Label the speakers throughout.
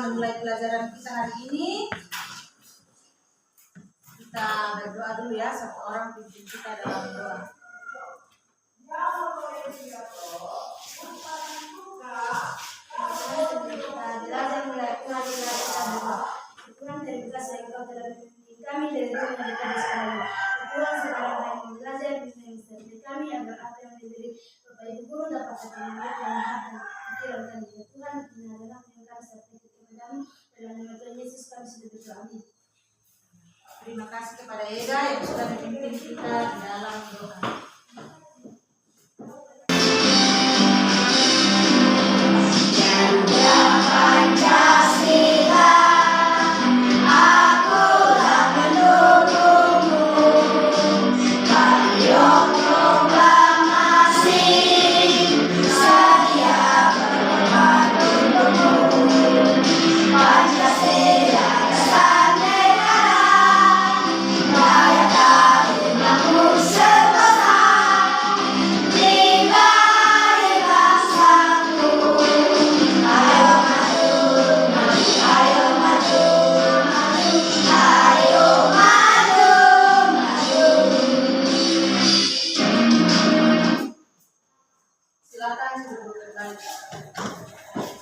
Speaker 1: memulai pelajaran kita hari ini, kita berdoa dulu ya, satu orang pimpin kita dalam doa. Belajar mulai Tuhan dari bekas yang kau telah bimbing kami dari dulu yang kita sekali. Tuhan sekarang kami belajar bimbing kami agar apa yang menjadi Bapak Ibu guru dapat terkenal dalam hati pikiran kami. Tuhan ini adalah yang kami sertai kami dalam nama Tuhan Yesus kami sudah berdoa. Amin. Terima kasih kepada Eda yang sudah memimpin kita di dalam doa.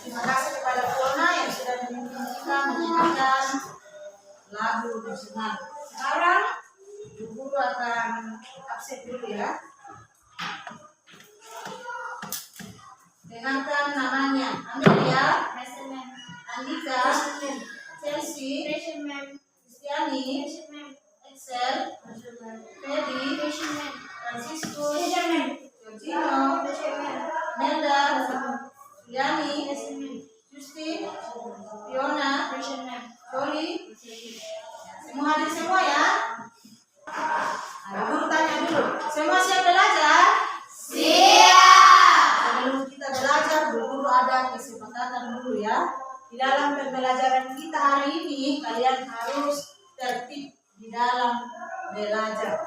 Speaker 1: Terima kasih kepada Fiona yang sudah memimpin kita menyanyikan lagu nasional. Sekarang Ibu Guru akan absen dulu ya. Dengarkan namanya: Amelia, Andika, Chelsea, Kristiani, Excel, Feby, Franciscus, Georgino, Nelda, Juliani, Justin, Fiona, Jolie, semua hadir semua ya. Guru tanya dulu, semua siap belajar? Siap. Sebelum kita belajar, guru ada kesepakatan dulu ya. Di dalam pembelajaran kita hari ini, kalian harus tertib di dalam belajar.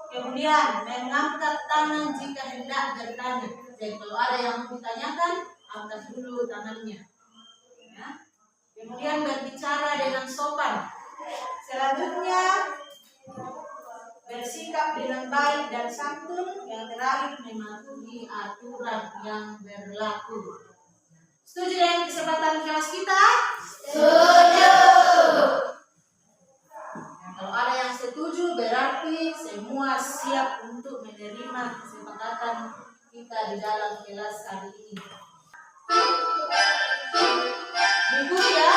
Speaker 1: Kemudian mengangkat tangan jika hendak bertanya. Jadi kalau ada yang mau ditanyakan, angkat dulu tangannya. Ya. Kemudian berbicara dengan sopan. Selanjutnya bersikap dengan baik dan santun. Yang terakhir mematuhi aturan yang berlaku. Setuju dengan kesempatan kelas kita? Setuju. Kalau ada yang setuju, berarti semua siap untuk menerima kesepakatan kita di dalam kelas hari ini. Ibu ya.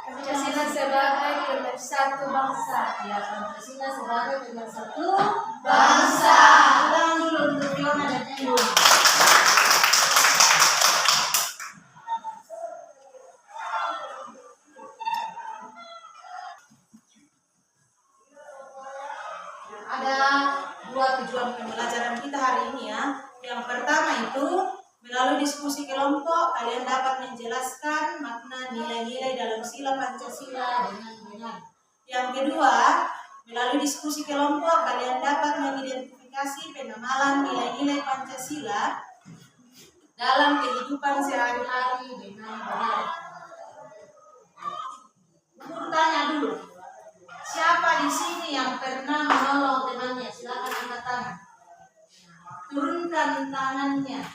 Speaker 1: Pancasila sebagai pemersatu bangsa. Ya, Pancasila sebagai pemersatu bangsa. Ulang dulu untuk Fiona dan Endo. Ada dua tujuan pembelajaran kita hari ini ya. Yang pertama itu melalui diskusi kelompok kalian dapat dapat menjelaskan makna nilai-nilai dalam sila Pancasila dengan benar. Yang kedua, melalui diskusi kelompok kalian dapat mengidentifikasi penamalan nilai-nilai Pancasila dalam kehidupan sehari-hari dengan benar. Tanya dulu, siapa di sini yang pernah menolong temannya? Silakan angkat tangan. Turunkan tangannya.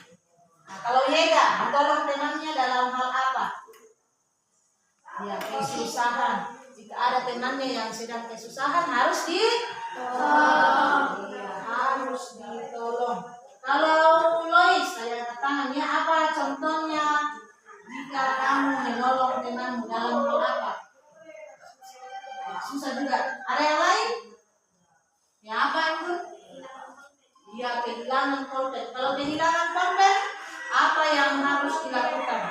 Speaker 1: Nah, kalau Yega, menolong temannya dalam hal apa? Ya, kesusahan. Jika ada temannya yang sedang kesusahan harus ditolong. Ya, harus ditolong. Kalau Lois, saya angkat tangannya, apa contohnya jika kamu menolong temanmu dalam hal apa? Susah juga. Ada yang lain? Ya apa itu? Ya kehilangan pulpen. Kalau kehilangan pulpen, apa yang harus dilakukan?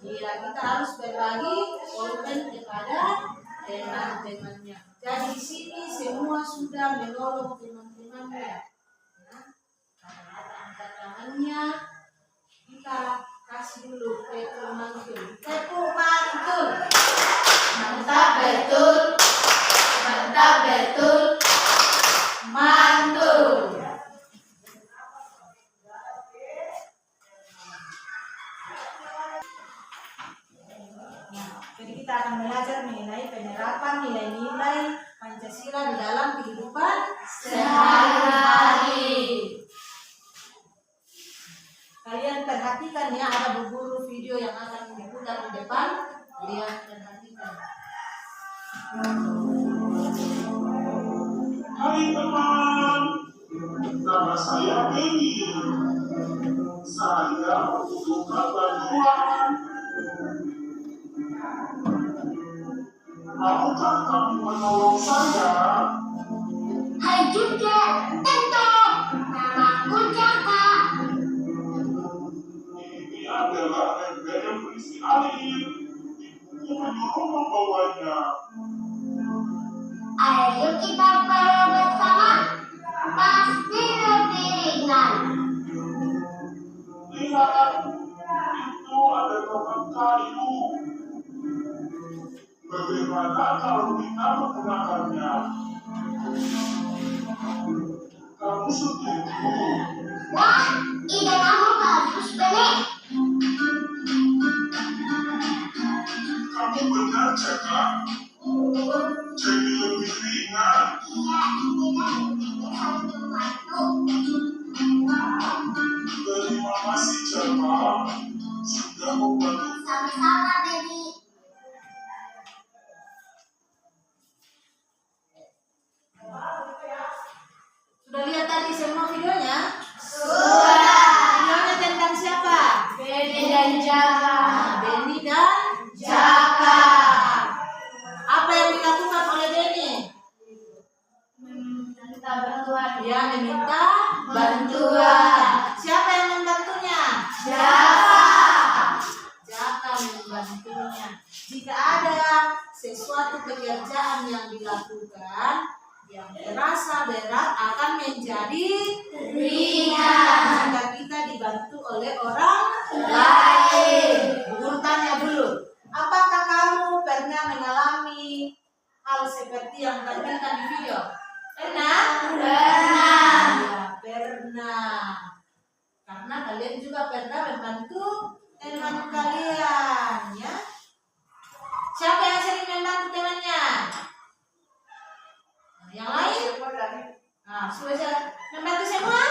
Speaker 1: Ya kita harus berbagi pulpen kepada teman-temannya. Jadi di sini semua sudah menolong teman-temannya. Nah, angkat tangannya. Kita kasih dulu tepuk mantul. Tepuk mantul. Mantap betul, mantap betul, mantul. Nah, jadi kita akan belajar mengenai penerapan nilai-nilai Pancasila di dalam kehidupan sehari-hari. Kalian perhatikan ya, ada beberapa video yang akan diputar di depan. Kalian perhatikan.
Speaker 2: Hai teman, nama saya Benny. Saya membutuhkan bantuan. Maukah kamu menolong saya?
Speaker 3: Hai juga, tentu. Namaku Jaka.
Speaker 2: Ini adalah ember yang berisi air. Ibuku menyuruh membawanya.
Speaker 3: Ayo kita bawa bersama. Pasti lebih ringan.
Speaker 2: Lihat, itu ada topeng kayu. Bagaimana kalau kita menggunakannya? Kamu setuju?
Speaker 3: Wah, ide kamu bagus, Benny.
Speaker 2: Kamu benar, Jaka. Jadi lebih ringan.
Speaker 3: Iya, ide ini harus membantu.
Speaker 2: Terima kasih, Jaka. Sudah membantu.
Speaker 3: Sama-sama, Benny.
Speaker 1: Sudah lihat tadi semua videonya?
Speaker 3: Sudah.
Speaker 1: Videonya tentang siapa?
Speaker 3: Benny dan Jaka.
Speaker 1: Benny dan
Speaker 3: Jaka.
Speaker 1: Apa yang dilakukan oleh Benny?
Speaker 3: Minta bantuan.
Speaker 1: Dia meminta bantuan. Siapa yang membantunya?
Speaker 3: Jaka.
Speaker 1: Jaka membantunya. Jika ada sesuatu pekerjaan yang dilakukan yang terasa berat akan menjadi
Speaker 3: Ringan.
Speaker 1: jika kita dibantu oleh orang lain. Guru tanya dulu, apakah kamu pernah mengalami hal seperti yang ditampilkan di video? Pernah?
Speaker 3: Pernah.
Speaker 1: Ya, pernah. Karena kalian juga pernah membantu teman kalian, ya. Siapa yang sering membantu temannya? Yang lain? Nah, sudah membantu semua?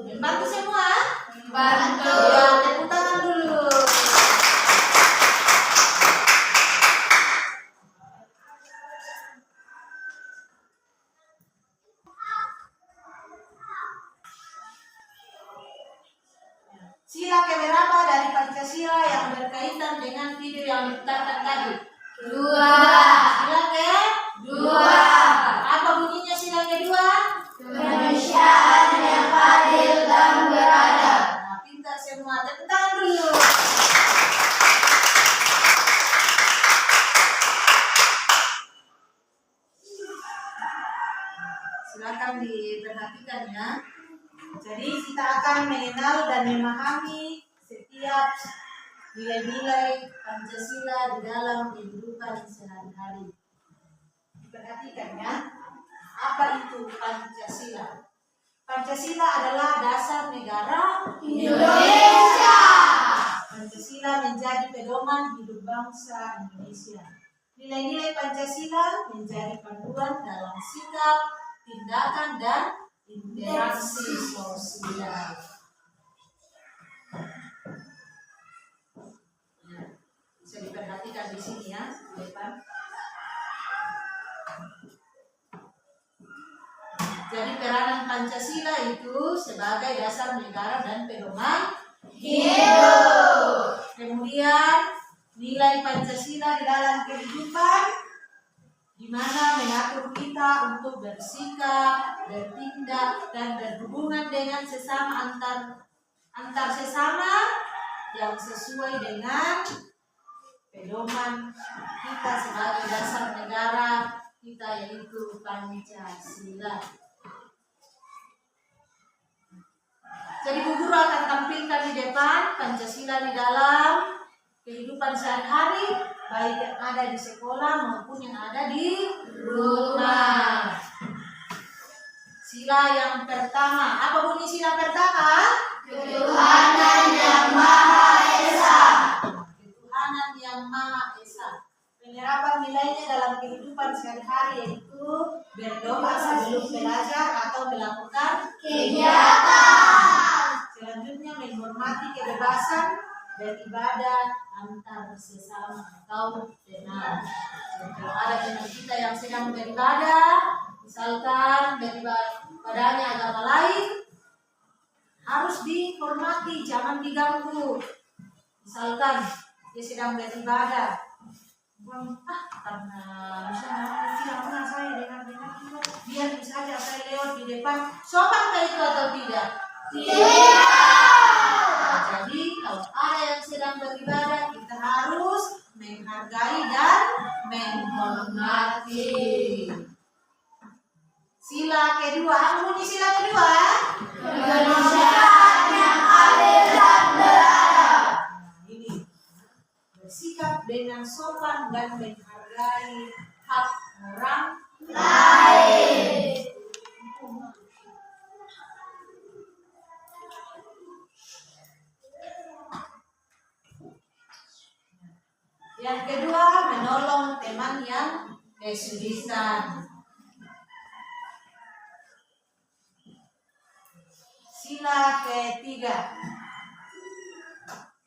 Speaker 1: Membantu semua?
Speaker 3: Bantu.
Speaker 1: Ya, tepuk tangan dulu. Sila keberapa dari Pancasila yang berkaitan dengan video yang diputarkan tadi?
Speaker 3: 2.
Speaker 1: Sila ke?
Speaker 3: 2.
Speaker 1: Apa bunyinya sila kedua?
Speaker 3: Kemanusiaan yang adil dan beradab.
Speaker 1: Nah, pintar semua. Tepuk tangan dulu. Silakan diperhatikan ya. Jadi kita akan mengenal dan memahami setiap terhadap nilai-nilai Pancasila di dalam kehidupan sehari-hari. Perhatikan ya, apa itu Pancasila? Pancasila adalah dasar negara Indonesia. Pancasila menjadi pedoman hidup bangsa Indonesia. Nilai-nilai Pancasila menjadi panduan dalam sikap, tindakan, dan interaksi sosial. Bisa diperhatikan di sini ya, di depan. Jadi peranan Pancasila itu sebagai dasar negara dan pedoman hidup. Kemudian nilai Pancasila di dalam kehidupan, di mana mengatur kita untuk bersikap, bertindak, dan berhubungan dengan sesama antar sesama yang sesuai dengan pedoman kita sebagai dasar negara kita, yaitu Pancasila. Jadi Bu Guru akan tampilkan di depan Pancasila di dalam kehidupan sehari-hari, baik yang ada di sekolah maupun yang ada di rumah. Sila yang pertama, apa bunyi sila pertama? Ketuhanan yang Maha Esa. Ketuhanan yang Maha Esa. Penerapan nilainya dalam kehidupan sehari-hari yaitu berdoa sebelum belajar atau melakukan kegiatan. Selanjutnya menghormati kebebasan beribadah antar sesama atau teman. Kalau ada teman kita yang sedang beribadah, misalkan beribadahnya agama lain, harus dihormati, jangan diganggu. Misalkan dia sedang beribadah, karena misalnya saya dengar biar saja saya lewat di depan, sopan itu atau tidak? Tidak. Jadi kalau ada yang sedang beribadah, kita harus menghargai dan menghormati. Sila kedua, apa bunyi sila kedua? Kemanusiaan yang adil dan beradab. Ini bersikap dengan sopan dan menghargai hak orang lain. Yang kedua, menolong teman yang kesulitan. Sila ketiga,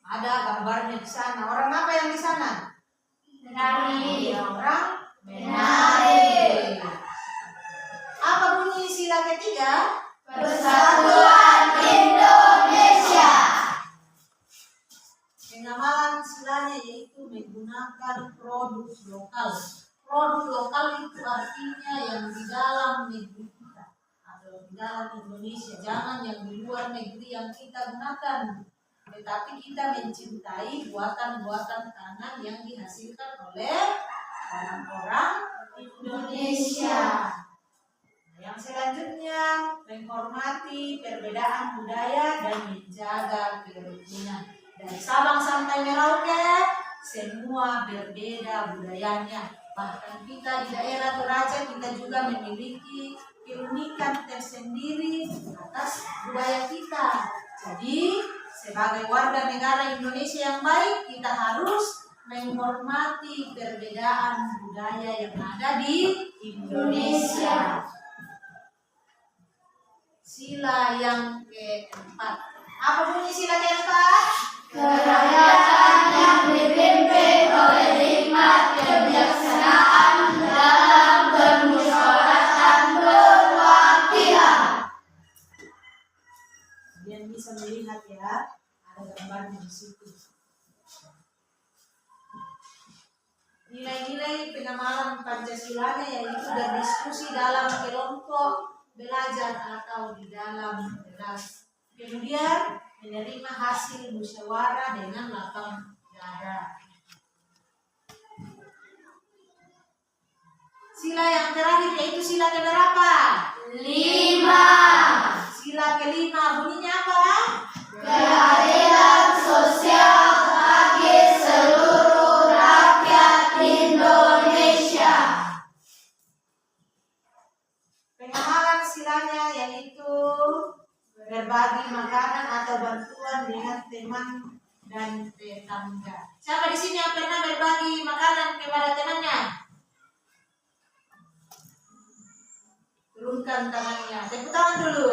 Speaker 1: ada gambarnya di sana. Orang apa yang di sana? Menari. Orang menari. Apa bunyi sila ketiga? Persatuan Indonesia. Pengamalan silanya yaitu menggunakan produk lokal. Produk lokal itu artinya yang di dalam negeri kita atau di dalam Indonesia. Jangan yang di luar negeri yang kita gunakan, tetapi kita mencintai buatan-buatan tangan yang dihasilkan oleh orang-orang Indonesia. Yang selanjutnya, menghormati perbedaan budaya dan menjaga kerukunan. Dari Sabang sampai Merauke, semua berbeda budayanya. Bahkan kita di daerah Toraja, kita juga memiliki keunikan tersendiri atas budaya kita. Jadi, sebagai warga negara Indonesia yang baik, kita harus menghormati perbedaan budaya yang ada di Indonesia. Sila yang keempat. Apa bunyi sila keempat? Kerakyatan yang dipimpin oleh hikmat kebijaksanaan dalam bermusyawaratan perwakilan. Kalian bisa melihat ya, ada gambarnya di situ. Nilai-nilai pengamalan Pancasilanya yaitu berdiskusi dalam kelompok, belajar atau di dalam kelas. Kemudian menerima hasil musyawarah dengan lapang dada. Sila yang terakhir yaitu sila keberapa? 5. Sila kelima bunyinya apa? Keadilan sosial tetangga. Siapa di sini yang pernah berbagi makanan kepada temannya? Turunkan tangannya. Tepuk tangan dulu.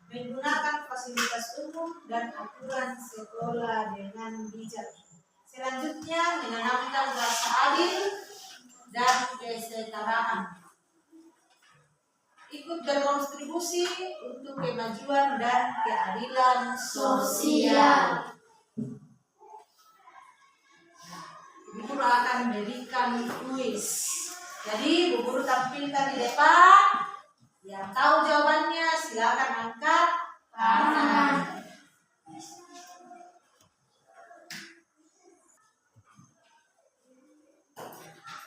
Speaker 1: Menggunakan fasilitas umum dan aturan sekolah dengan bijak. Selanjutnya, menanamkan rasa adil dan kesetaraan. Ikut berkontribusi untuk kemajuan dan keadilan sosial. Bu Guru akan memberikan kuis. Jadi Bu Guru tampilkan di depan. Yang tahu jawabannya silakan angkat tangan.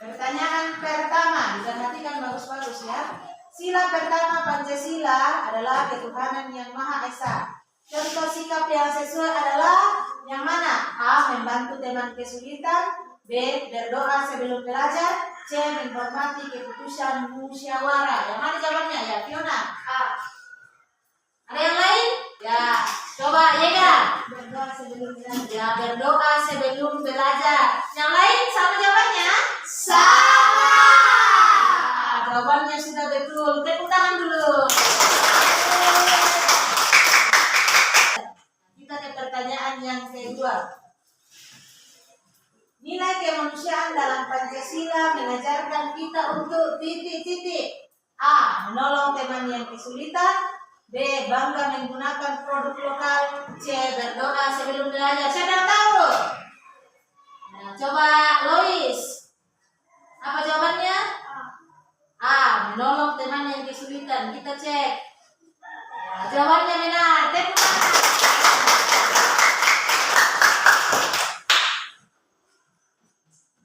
Speaker 1: Pertanyaan pertama, diperhatikan bagus-bagus ya. Sila pertama Pancasila adalah ketuhanan yang Maha Esa. Contoh sikap yang sesuai adalah yang mana? A. Membantu teman kesulitan. B. Berdoa sebelum belajar. C. Menghormati keputusan musyawarah. Yang mana jawabannya? Ya, Fiona. A. Ada yang lain? Ya, coba Yega. Berdoa sebelum belajar. Ya, berdoa sebelum belajar. Yang lain sama jawabannya? Sama. Jawabannya sudah betul. Tepuk tangan dulu. Kita ke pertanyaan yang kedua. Nilai kemanusiaan dalam Pancasila mengajarkan kita untuk titik-titik. A. Menolong teman yang kesulitan. B. Bangga menggunakan produk lokal. C. Berdoa sebelum belajar. Siapa yang tahu? Nah, coba Lois. Apa jawabannya? A. Menolong teman yang kesulitan. Kita cek. Ya, jawabannya benar. Tepuk tangan.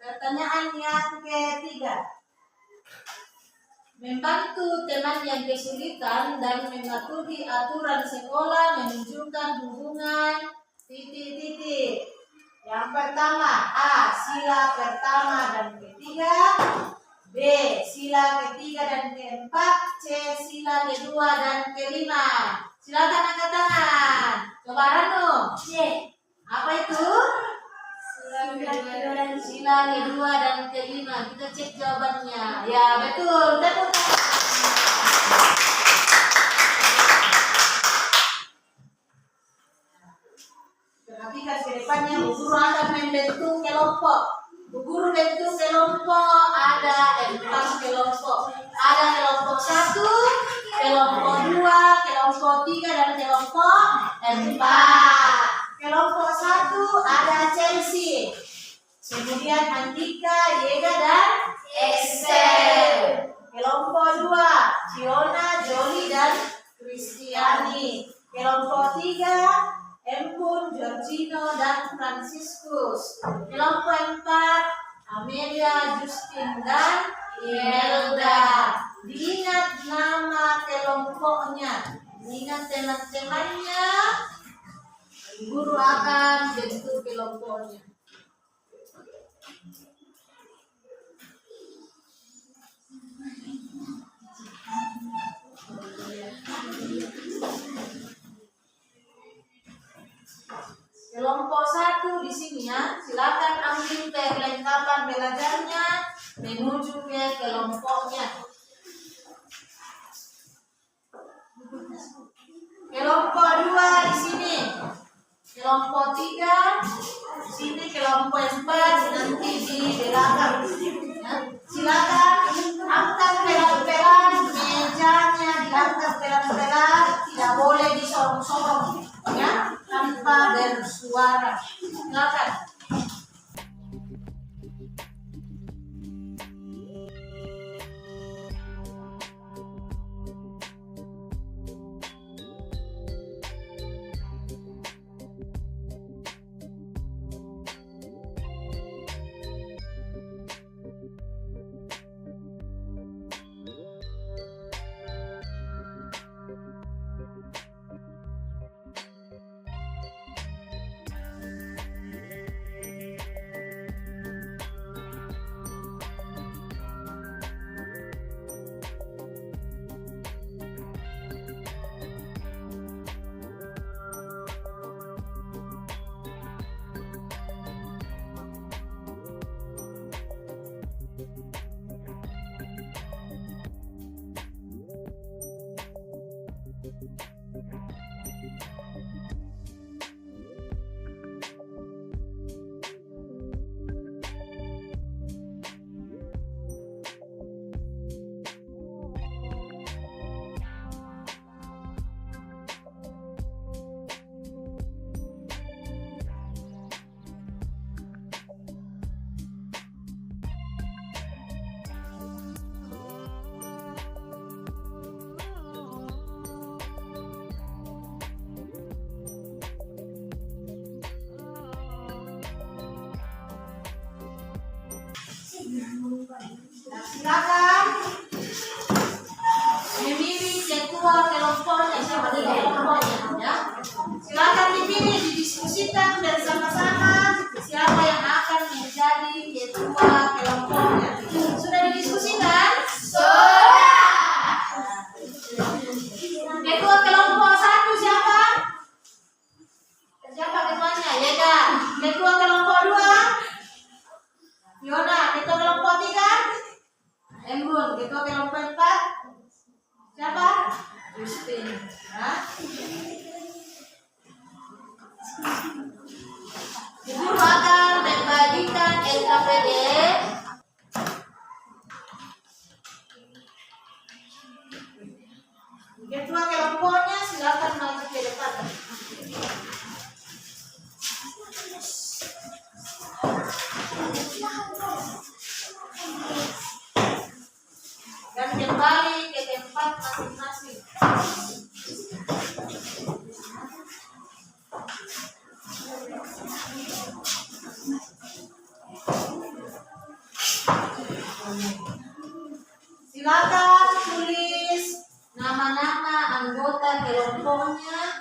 Speaker 1: Pertanyaan yang ketiga. Membantu teman yang kesulitan dan mematuhi aturan sekolah menunjukkan hubungan titik-titik. Yang pertama, A. Sila pertama dan ketiga. B. Sila ketiga dan keempat. C. Sila kedua dan kelima. Silakan angkat tangan. Coba Ranu. C. Apa itu? Sila kedua dan kelima. Kita cek jawabannya. Ya, betul. Tepuk tangan. Perhatikan ke depannya, Bu Guru akan membentuk kelompok. Bu Guru bentuk kelompok, ada 4 kelompok. Ada kelompok 1, kelompok 2, kelompok 3, dan kelompok 4. Kelompok 1 ada Chelsea, kemudian Andika, Yega, dan Excel. Kelompok 2 Fiona, Jolly, dan Kristiani. Kelompok 3 Empun, Georgino, dan Franciscus. Kelompok 4 Amelia, Justin, dan Imelda. Diingat nama kelompoknya, diingat teman-temannya. Guru akan bentuk kelompoknya. Kelompok 1 di sini ya, silakan ambil perlengkapan belajarnya menuju ke kelompoknya. Kelompok 2 di sini. Kelompok 3 di sini, kelompok 4 nanti di belakang. Ya. Silakan angkat pelan-pelan mejanya, diangkat pelan-pelan, tidak boleh disorong-sorong, ya, tanpa bersuara. Silakan. Nah, silakan memilih ketua kelompoknya, siapa di kelompoknya ya. Silakan dipilih, didiskusikan bersama-sama siapa yang akan menjadi ketua kelompoknya. Sudah didiskusikan? Ketua kelompok 1 siapa? Siapa ketuanya? Yega. Ketua kelompok 2? Yona. Ketua kelompok 3? Embun. Ketua kelompok 4? Siapa? Justin. Hah? Guru akan membagikan LKPD. Ketua kelompoknya silakan maju ke depan. Dan kembali ke tempat masing-masing. Silakan tulis nama-nama anggota kelompoknya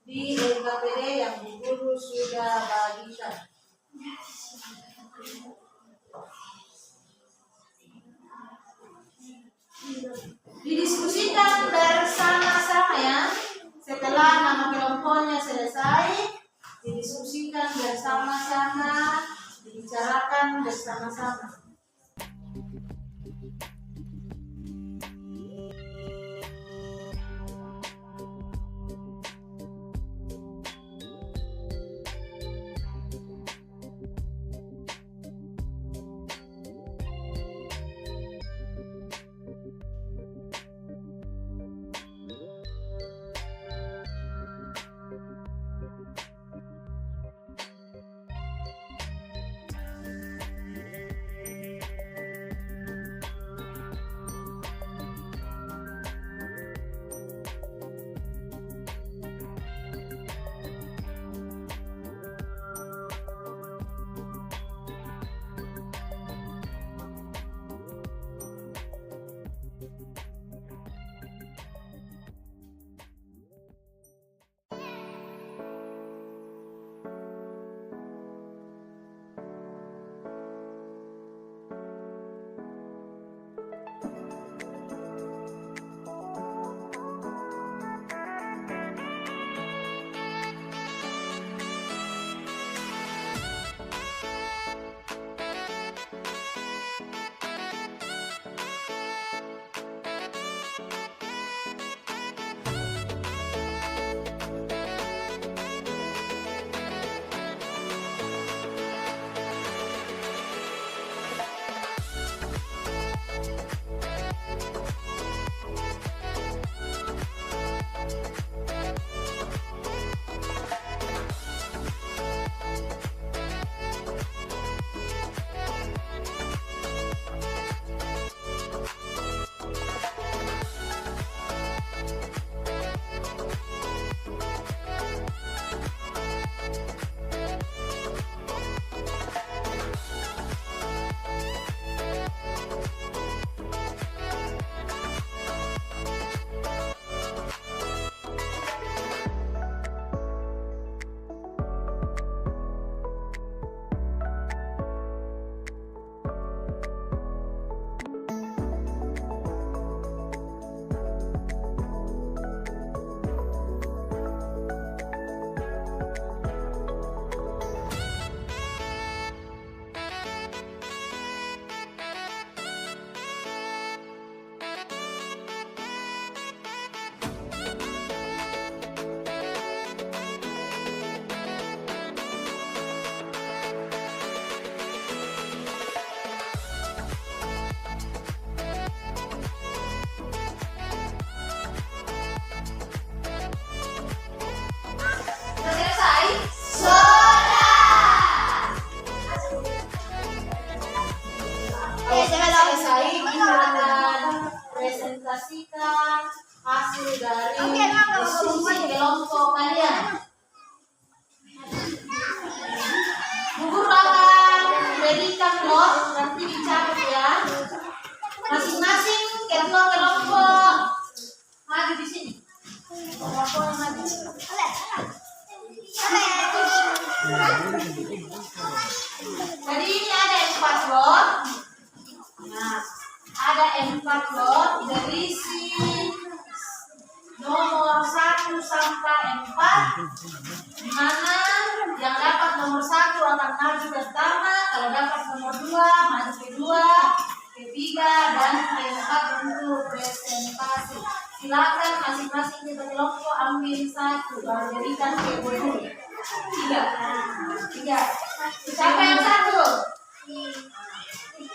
Speaker 1: di LKPD yang guru sudah bagikan. Didiskusikan bersama-sama ya. Setelah nama kelompoknya selesai, didiskusikan bersama-sama, dibicarakan bersama-sama. Jadi ini ada 4 lot. Nah, ada 4 lot dari si nomor 1 sampai 4, di mana yang dapat nomor 1 akan maju pertama, kalau dapat nomor 2 maju kedua, ketiga, dan keempat untuk presentasi. Silakan masing-masing kita kelompok ambil 1, baru berikan ke guru. 3. Siapa yang 1?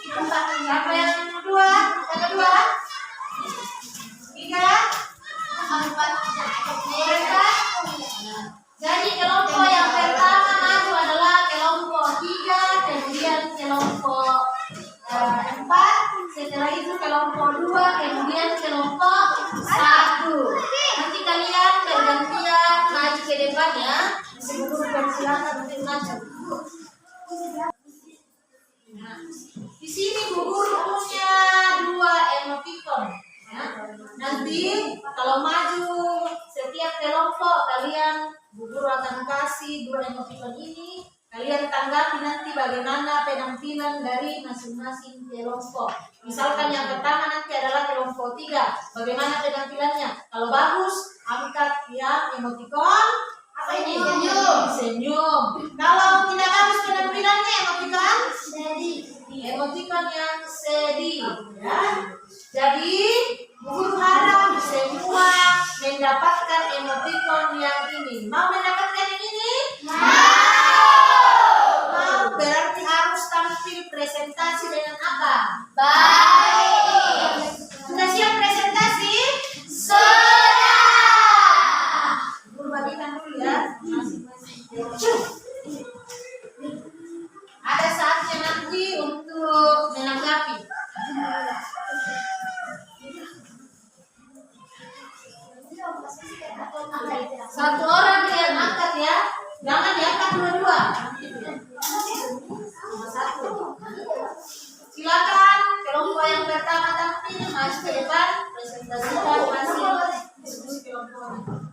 Speaker 1: Siapa yang kedua? Yang kedua? 3. Jadi kelompok yang pertama maju adalah kelompok 3, kemudian kelompok 4, setelah itu kelompok 2, kemudian kelompok 1. Nanti kalian bergantian maju ke depan ya. Sebelum persilakan untuk maju. Nah, di sini Bu Guru punya 2 emoticon. Ya. Nanti kalau maju setiap kelompok kalian, Bu Guru akan kasih 2 emoticon ini. Kalian tanggapi nanti bagaimana penampilan dari masing-masing kelompok. Misalkan yang pertama nanti adalah kelompok 3. Bagaimana penampilannya? Kalau bagus, angkat ya emoticon. Apa ini? Senyum. Kalau tidak bagus penampilannya, emoticon sedih. Emoticon yang sedih. Ya. Jadi, Guru harap semua mendapatkan emoticon yang ini. Mau mendapatkan yang ini? Mau, berarti harus tampil presentasi dengan apa? Baik. Sudah siap presentasi? Sudah. Guru bagikan dulu ya. Masing-masing. Ada saatnya nanti untuk menanggapi. Satu orang yang angkat ya, jangan diangkat dua-dua. Nomor 1. Silakan kelompok yang pertama tampil maju ke depan, presentasikan hasil diskusi kelompoknya.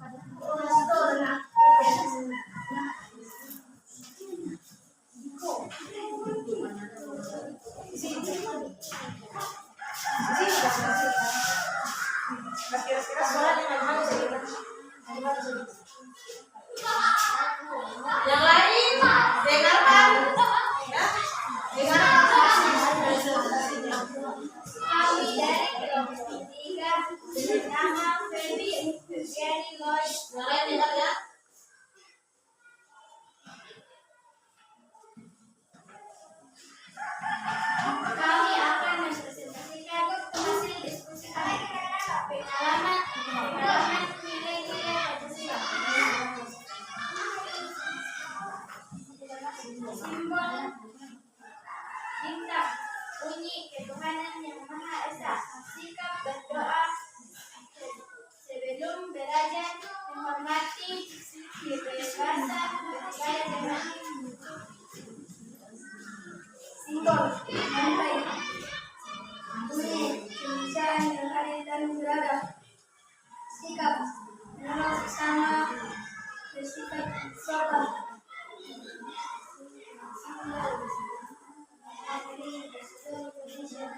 Speaker 1: Yang lain dengarkan ya, dengarkan presentasinya.
Speaker 3: Kami dari kelompok 3 bersama Feby, Jenny, Loy.
Speaker 1: Yang lain dengar ya.
Speaker 3: Kami akan mempresentasikan hasil diskusi kami. Pengalaman nilai-nilai Pancasila. Simbol bintang, bunyi ketuhanan yang Maha Esa. Sikap berdoa sebelum belajar, menghormati kebebasan berbicara dengan simbol lantai, bunyi kemanusiaan berkarya dan beragam. Sikap menolak sesama, bersikap sabar. Negeri Presiden Indonesia.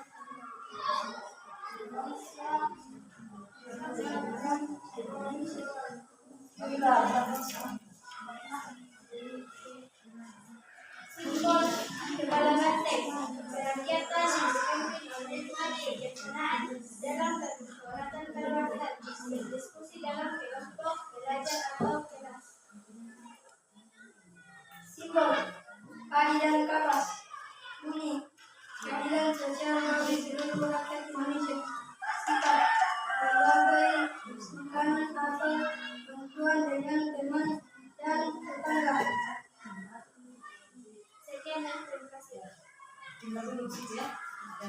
Speaker 3: Simbol kepala banteng, kerakyatan yang dipimpin oleh hikmat kebijaksanaan dalam bermusawaratan kedaulatan, berdiskusi dalam kelompok, belajar atau kelas. Simbol keadilan kapas, bunyi keadilan sosial bagi seluruh rakyat Indonesia. Sikap berbagai makanan atau bantuan dengan teman dan tetangga. Sekian dan terima kasih.
Speaker 1: Tinggal dulu situ ya.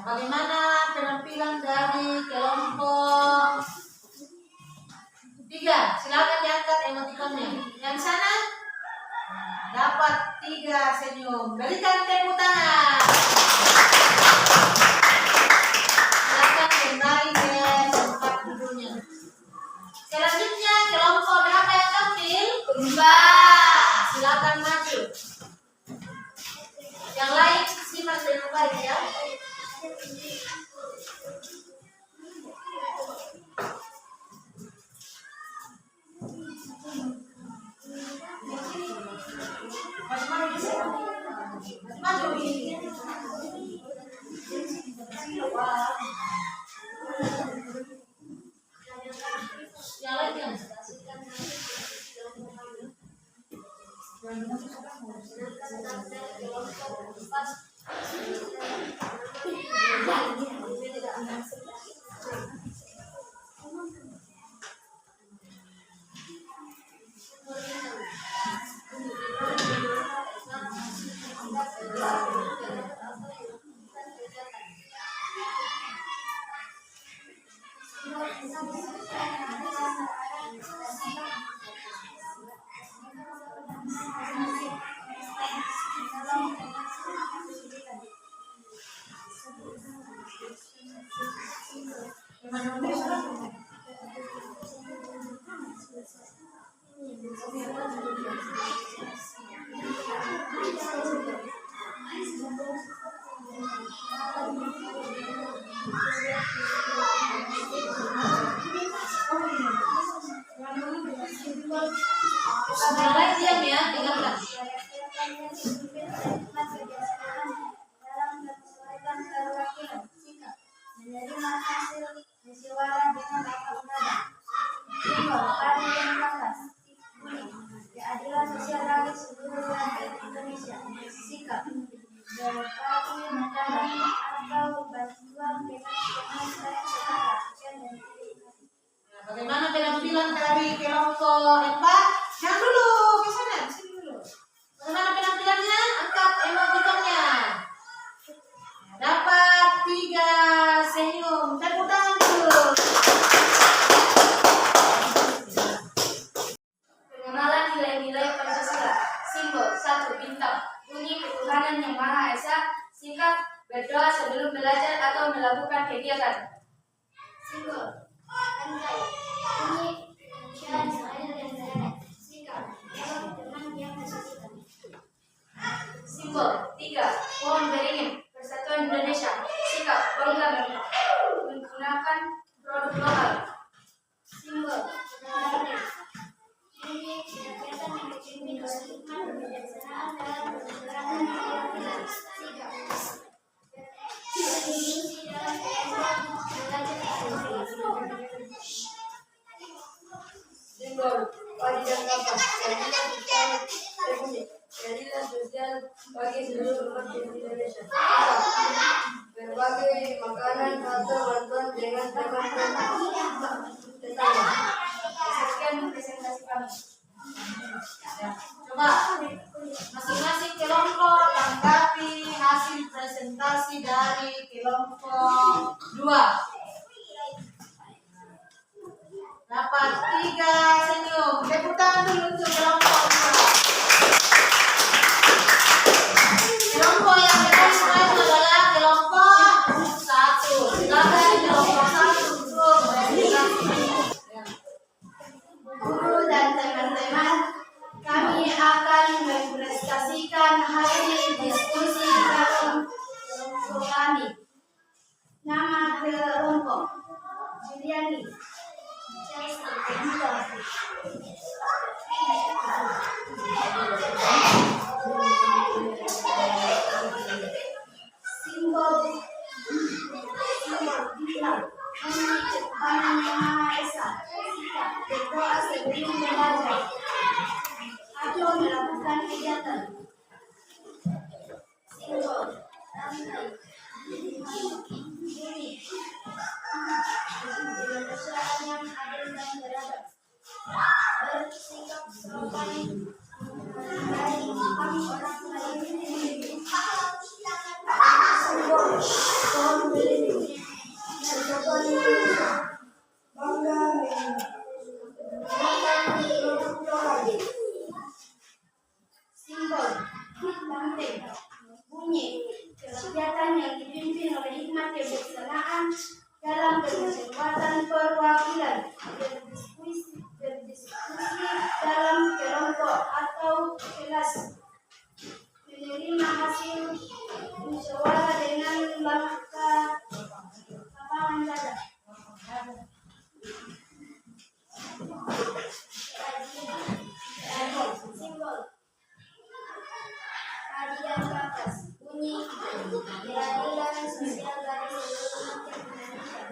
Speaker 1: Bagaimana penampilan dari kelompok 3? Silakan diangkat emoticonnya. Yang sana dapat 3 senyum. Berikan tepuk tangan. Silakan kembali ke tempat duduknya. Selanjutnya kelompok berapa yang tampil? 4. Silakan maju. Maju ini. Wah. Yang lain yang yang lain diam ya, dengarkan.
Speaker 3: Menerima hasil musyawarah dengan rapat nada. Simbol padi dan kapas. Keadilan sosial bagi seluruh rakyat Indonesia. Sikap berpati mendadak atau bantuan dengan penghasilan setara.
Speaker 1: Bagaimana penampilan dari kelompok 4? Yang dulu ke sana, sini dulu. Bagaimana penampilannya? Angkat emotikonnya. Dapat 3 senyum. Tepuk tangan dulu.
Speaker 3: Pengenalan nilai-nilai Pancasila. Simbol 1. Bintang. Bunyi ketuhanan yang Maha Esa. Sikap berdoa sebelum belajar atau melakukan kegiatan. Simbol lantai. Bunyi kemanusiaan yang adil dan beradab. Sikap dialog dengan yang bersangkutan. Simbol 3. Pohon beringin. Persatuan Indonesia. Sikap bangga menggunakan produk lokal. Simbol kedaulatan. Bunyi kegiatan yang dipimpin oleh hikmat dan kebijaksanaan dalam perjalanan kegiatan. Sikap berdiskusi dalam kelompok belajar simbol padi dan kapas. Keadilan sosial bagi seluruh rakyat Indonesia. Berbagai makanan atau bantuan dengan teman-teman tetangga. Sekian presentasi kami.
Speaker 1: Ya. Coba masing-masing kelompok tanggapi hasil presentasi dari kelompok 2. Dapat 3 senyum. Tepuk tangan dulu untuk kelompok 2. Kelompok yang kita adalah kelompok 1. Silakan kelompok 1 untuk presentasi.
Speaker 3: Guru dan teman-teman, kami akan mempresentasikan hasil diskusi dalam kelompok kami. Nama kelompok Juliani. Simbol bintang. Bunyi ketuhanan yang Maha Esa. Sikap berdoa sebelum belajar atau melakukan kegiatan. Simbol lantai. Bunyi kemanusiaan yang adil dan beradab. Bersikap sopan menghargai hak orang lain. Simbol pohon beringin. Bangga menggunakan produk lokal. Simbol lantai. Bunyi kegiatan yang dipimpin oleh hikmat kebijaksanaan dalam kesempatan perwakilan. Berdiskusi dalam kelompok atau kelas. Menerima hasil musyawarah dengan lapangan dada. Simbol padi dan kapas. bunyi keadilan sosial bagi seluruh rakyat Indonesia.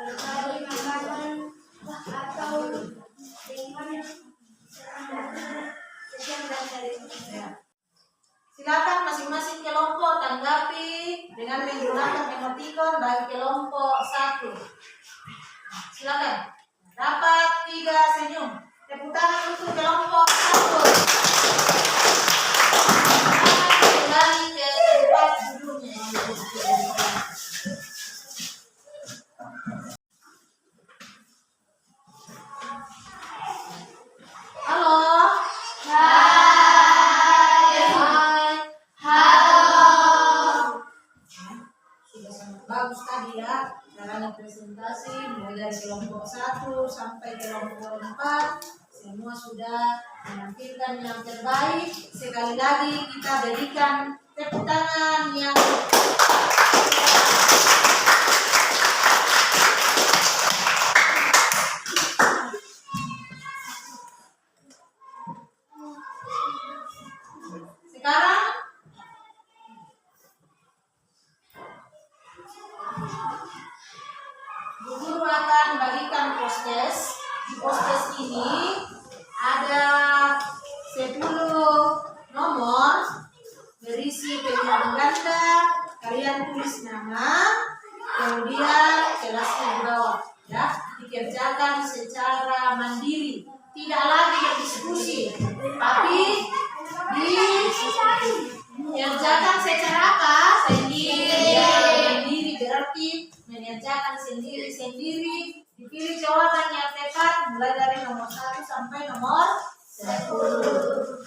Speaker 3: Berbagi makanan atau dengan sekian dari
Speaker 1: Ya. Silakan masing-masing kelompok tanggapi dengan menggunakan emoticon bagi kelompok 1. Silakan. Dapat 3 senyum. Tepuk tangan untuk kelompok 1. Silakan kembali ke tempat duduknya. Halo. Hai. Halo. Sudah sangat bagus tadi ya. Caranya presentasi mulai dari kelompok 1 sampai kelompok 4. Semua sudah menampilkan yang terbaik. Sekali lagi kita berikan tepuk tangan yang sekarang Bu Guru akan bagikan postes. Di postes ini ada 10 nomor berisi pilihan ganda. Kalian tulis nama, kemudian kelasnya di bawah. Ya, dikerjakan secara mandiri. Tidak lagi berdiskusi, tapi dikerjakan secara apa? Sendiri berarti mengerjakan sendiri. Dipilih jawaban yang tepat mulai dari nomor 1 sampai nomor 10.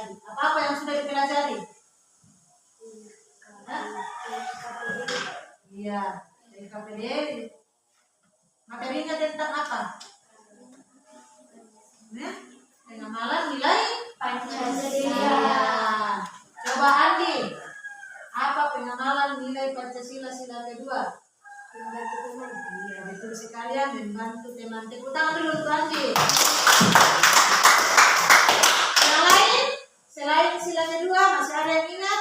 Speaker 1: lagi. Apa-apa yang sudah dipelajari? Hah? Iya, dari KPDI. Materinya tentang apa? Pengamalan nilai
Speaker 3: Pancasila.
Speaker 1: Ya. Coba Andi, apa pengamalan nilai Pancasila sila kedua? Iya, betul sekali ya, membantu teman. Tepuk tangan dulu untuk Andi. Yang lain, selain sila kedua, masih ada yang ingat?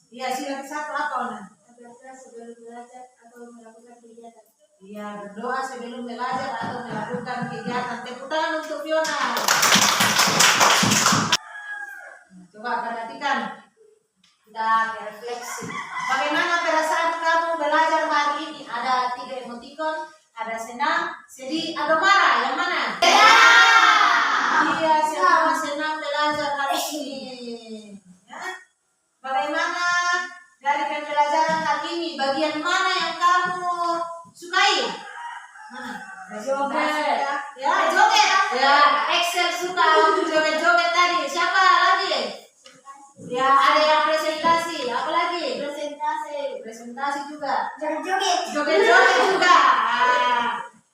Speaker 1: Iya, sila ke-1 apa, Ona?
Speaker 3: Berdoa sebelum belajar atau melakukan kegiatan.
Speaker 1: Iya, berdoa sebelum belajar atau melakukan kegiatan. Tepuk tangan untuk Fiona. Coba perhatikan. Kita refleksi. Bagaimana perasaan kamu belajar hari ini? Ada 3 emotikon. Ada senang, sedih, atau marah. Yang mana? Iya, semua senang belajar hari ini. Ya. Bagaimana dari pembelajaran hari ini? Bagian mana yang kamu sukai? Mana?
Speaker 3: Joget.
Speaker 1: Ya, joget. Ya, Excel suka untuk joget-joget tadi. Siapa lagi? Ya, ada yang presentasi. Apa lagi? Presentasi juga. Joget-joget juga.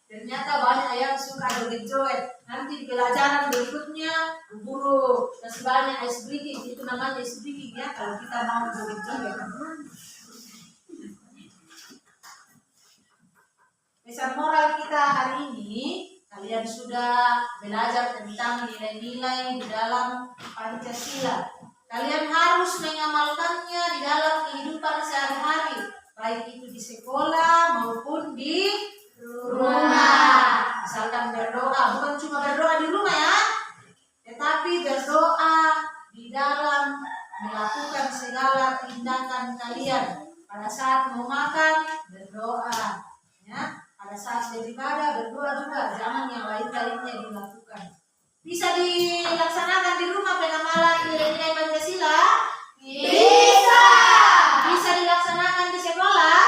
Speaker 1: Ternyata banyak yang suka joget-joget. Nanti di pelajaran berikutnya guru kasih banyak ice breaking. Itu namanya ice breaking ya. Kalau kita mau joget-joget. Pesan moral kita hari ini, kalian sudah belajar tentang nilai-nilai di dalam Pancasila. Kalian harus mengamalkannya di dalam kehidupan sehari-hari, baik itu di sekolah maupun di rumah. Misalkan berdoa, bukan cuma berdoa di rumah ya, tetapi berdoa di dalam melakukan segala tindakan kalian. Pada saat mau makan, berdoa. Ya, pada saat beribadah, berdoa juga. Jangan yang lain-lainnya dilakukan. Bisa dilaksanakan di rumah pengamalan nilai-nilai Pancasila?
Speaker 3: Bisa.
Speaker 1: Bisa dilaksanakan di sekolah?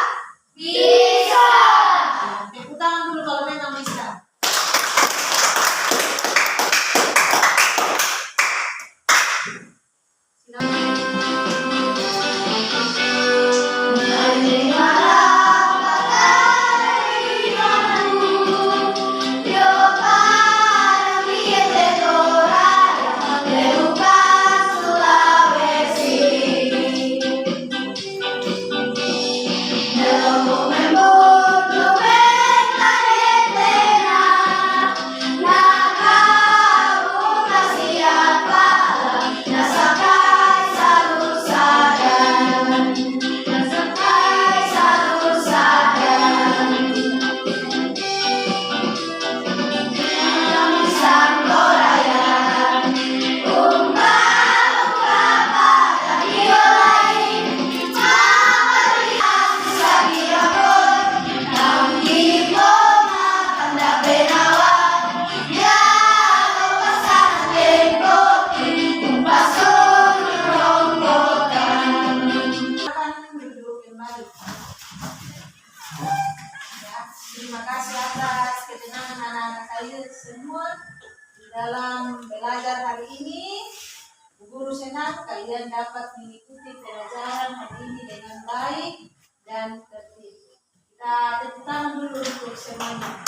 Speaker 3: Bisa.
Speaker 1: Tepuk tangan dulu kalau memang bisa. Terima kasih atas ketenangan anak-anak kalian semua di dalam belajar hari ini. Bu Guru senang kalian dapat mengikuti pelajaran hari ini dengan baik dan tertib. Kita tepuk tangan dulu untuk semuanya.